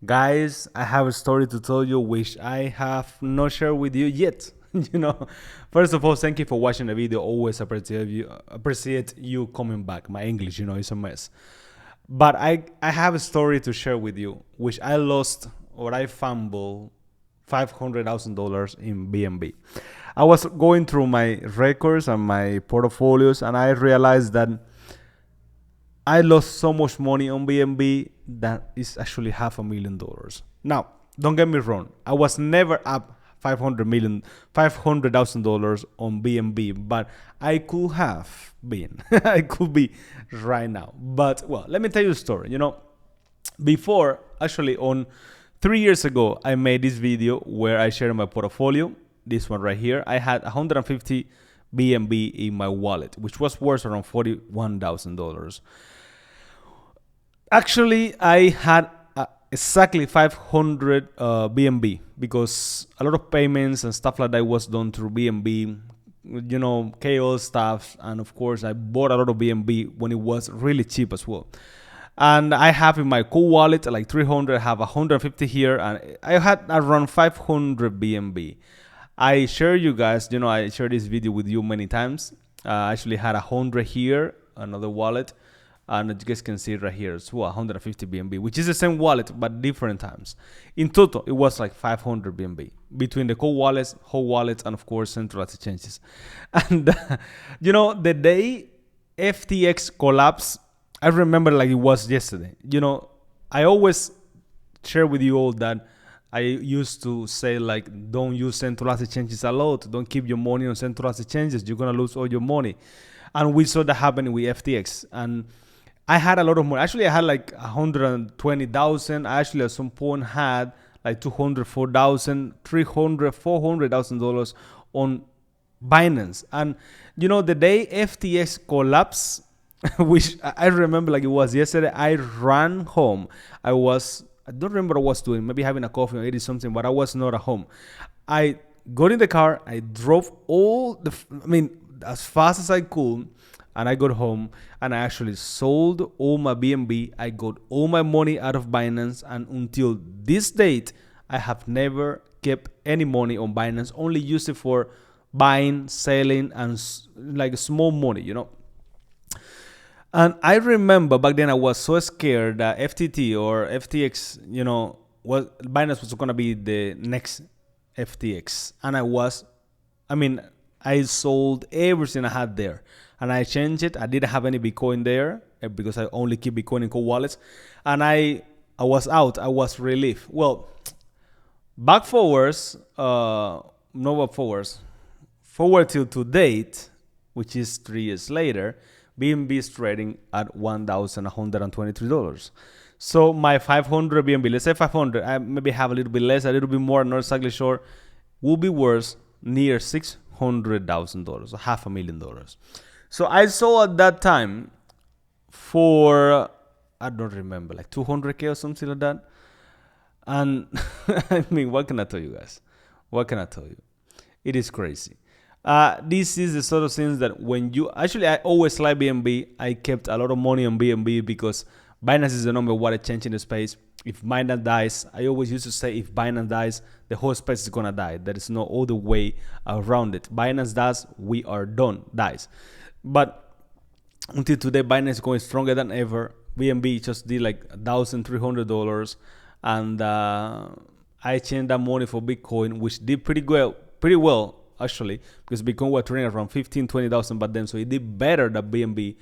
Guys, I have a story to tell you which I have not shared with you yet. you know, First of all, thank you for watching the video. Always appreciate you coming back. My English, is a mess. But I have a story to share with you, which I lost or I fumbled $500,000 in BNB. I was going through my records and my portfolios, and I realized that I lost so much money on BNB that is actually $500,000. Now, don't get me wrong. I was never up $500,000 on BNB, but I could have been. I could be right now. But well, let me tell you a story. Before, actually on 3 years ago, I made this video where I shared my portfolio. This one right here. I had 150 BNB in my wallet, which was worth around $41,000. Actually, I had exactly 500 BNB because a lot of payments and stuff like that was done through BNB, KO stuff. And of course, I bought a lot of BNB when it was really cheap as well. And I have in my cool wallet like 300, I have 150 here, and I had around 500 BNB. I share you guys, I shared this video with you many times. I actually had 100 here, another wallet. And you guys can see it right here. It's 150 BNB, which is the same wallet, but different times. In total, it was like 500 BNB between the whole wallets, and of course, centralized exchanges. And, the day FTX collapsed, I remember like it was yesterday. I always share with you all that I used to say, like, don't use centralized exchanges a lot. Don't keep your money on centralized exchanges. You're going to lose all your money. And we saw that happening with FTX. And I had a lot of money. Actually, I had like 120,000. I actually at some point had like 204,000, 300, $400,000 on Binance. And the day FTX collapsed, which I remember like it was yesterday, I ran home. I don't remember what I was doing, maybe having a coffee or eating something, but I was not at home. I got in the car. I drove as fast as I could. And I got home and I actually sold all my BNB. I got all my money out of Binance. And until this date, I have never kept any money on Binance, only used it for buying, selling, and like small money, And I remember back then I was so scared that FTT or FTX, Binance was going to be the next FTX. And I sold everything I had there. And I changed it. I didn't have any Bitcoin there because I only keep Bitcoin in cold wallets. And I was out. I was relieved. Well, forward till to date, which is 3 years later, BNB is trading at $1,123. So my 500 BNB, let's say 500, I maybe have a little bit less, a little bit more, not exactly sure, will be worth near $600,000, so $500,000. So I sold at that time for, I don't remember, like 200K or something like that. And what can I tell you guys? What can I tell you? It is crazy. This is the sort of things that I always like BNB. I kept a lot of money on BNB because Binance is the number one exchange in the space. If Binance dies, I always used to say if Binance dies, the whole space is going to die. There is no other way around it. Binance dies, we are done, dies. But until today, Binance is going stronger than ever. BNB just did like $1,300, and I changed that money for Bitcoin, which did pretty well actually, because Bitcoin was trading around 15, 20,000 back then, so it did better than BNB,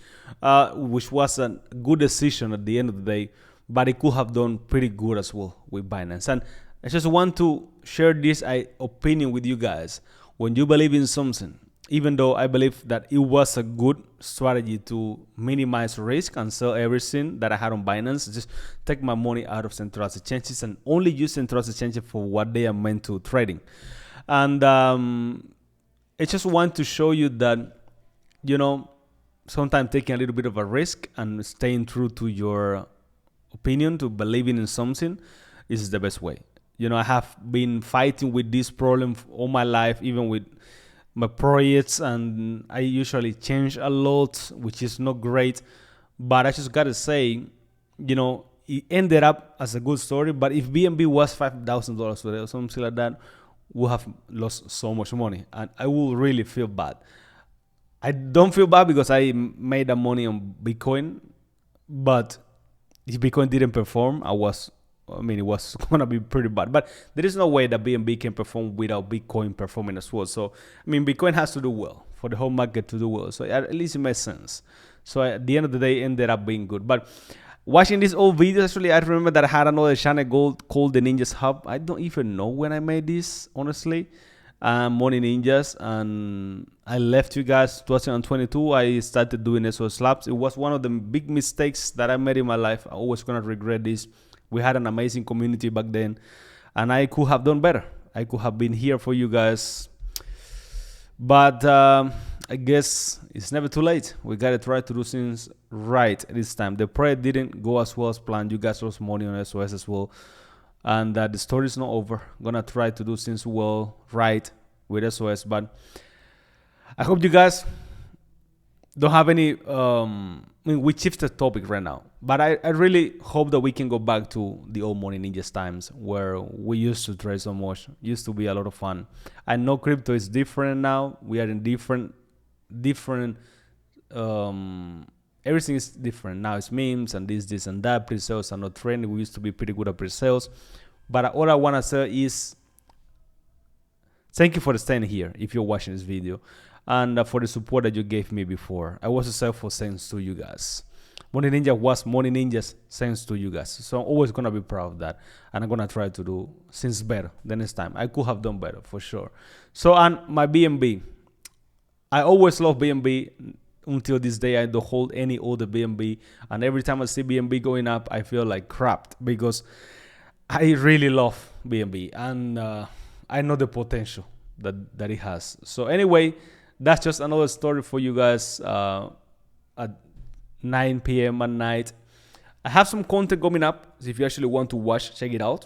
which was a good decision at the end of the day. But it could have done pretty good as well with Binance. And I just want to share this opinion with you guys. When you believe in something, even though I believe that it was a good strategy to minimize risk and sell everything that I had on Binance, just take my money out of centralized exchanges and only use centralized exchanges for what they are meant to trading. And I just want to show you that, sometimes taking a little bit of a risk and staying true to your opinion, to believing in something, is the best way. I have been fighting with this problem all my life, even with my projects, and I usually change a lot, which is not great. But I just gotta say, it ended up as a good story. But if BNB was $5,000 today or something like that, we'll have lost so much money, and I will really feel bad. I don't feel bad because I made the money on Bitcoin, but if Bitcoin didn't perform, it was gonna be pretty bad. But there is no way that BNB can perform without Bitcoin performing as well. So Bitcoin has to do well for the whole market to do well. So at least it makes sense. So at the end of the day, it ended up being good. But watching these old videos, actually, I remember that I had another channel called the Ninjas Hub. I don't even know when I made this, honestly. Money Ninjas, and I left you guys 2022. I started doing SOS Labs. It was one of the big mistakes that I made in my life. I always gonna regret this. We had an amazing community back then, and I could have done better. I could have been here for you guys, but I guess it's never too late. We gotta try to do things right this time. The project didn't go as well as planned. You guys lost money on SOS as well, and the story is not over. Gonna try to do things well, right with SOS, but I hope you guys don't have any we shifted topic right now, but I really hope that we can go back to the old Money Ninjas times where we used to trade so much. Used to be a lot of fun. I know crypto is different now. We are in different everything is different now. It's memes and this and that. Pre-sales are not trending. We used to be pretty good at pre-sales, but all I want to say is thank you for staying here if you're watching this video, and for the support that you gave me before. I was yourself for thanks to you guys. Money Ninja was Money Ninjas thanks to you guys. So I'm always going to be proud of that, and I'm going to try to do things better the next time. I could have done better for sure. So, and my BNB, I always love BNB. Until this day, I don't hold any older BNB, and every time I see BNB going up, I feel like crap because I really love BNB, and I know the potential that it has. So anyway, that's just another story for you guys at 9 p.m. at night. I have some content coming up, so if you actually want to watch, check it out.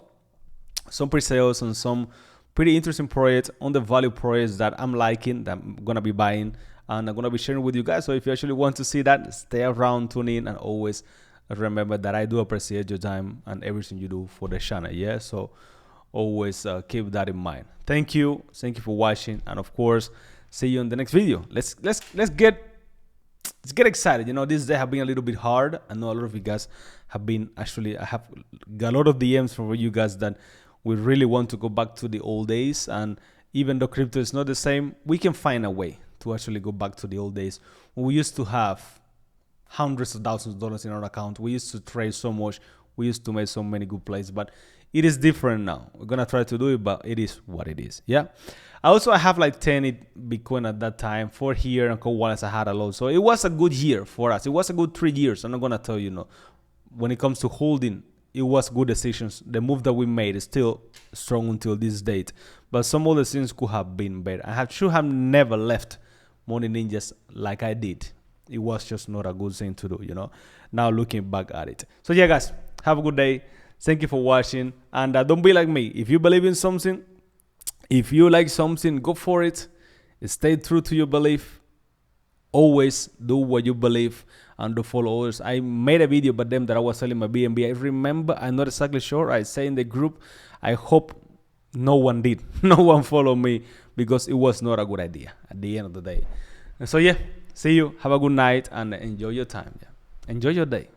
Some pre-sales and some pretty interesting projects on the value projects that I'm liking, that I'm gonna be buying, and I'm gonna be sharing with you guys. So if you actually want to see that, stay around, tune in, and always remember that I do appreciate your time and everything you do for the channel. Yeah, so always keep that in mind. Thank you for watching, and of course, see you in the next video. Let's get excited. You know, this day have been a little bit hard. I know a lot of you guys have been actually. I have got a lot of DMs from you guys that we really want to go back to the old days, and even though crypto is not the same, we can find a way to actually go back to the old days when we used to have hundreds of thousands of dollars in our account. We used to trade so much. We used to make so many good plays, but it is different now. We're gonna try to do it, but it is what it is. Yeah. I have like 10 Bitcoin at that time. 4 here and cold wallets I had a lot. So it was a good year for us. It was a good 3 years. I'm not gonna tell you, no. When it comes to holding, it was good decisions. The move that we made is still strong until this date. But some other things could have been better. I should have never left Money Ninjas like I did. It was just not a good thing to do, you know. Now looking back at it. So yeah, guys, have a good day. Thank you for watching, and don't be like me. If you believe in something, if you like something, go for it. Stay true to your belief. Always do what you believe and do follow others. I made a video about them that I was selling my BNB. I remember, I'm not exactly sure. I say in the group, I hope no one did. No one followed me because it was not a good idea at the end of the day. And so yeah, see you. Have a good night and enjoy your time. Yeah. Enjoy your day.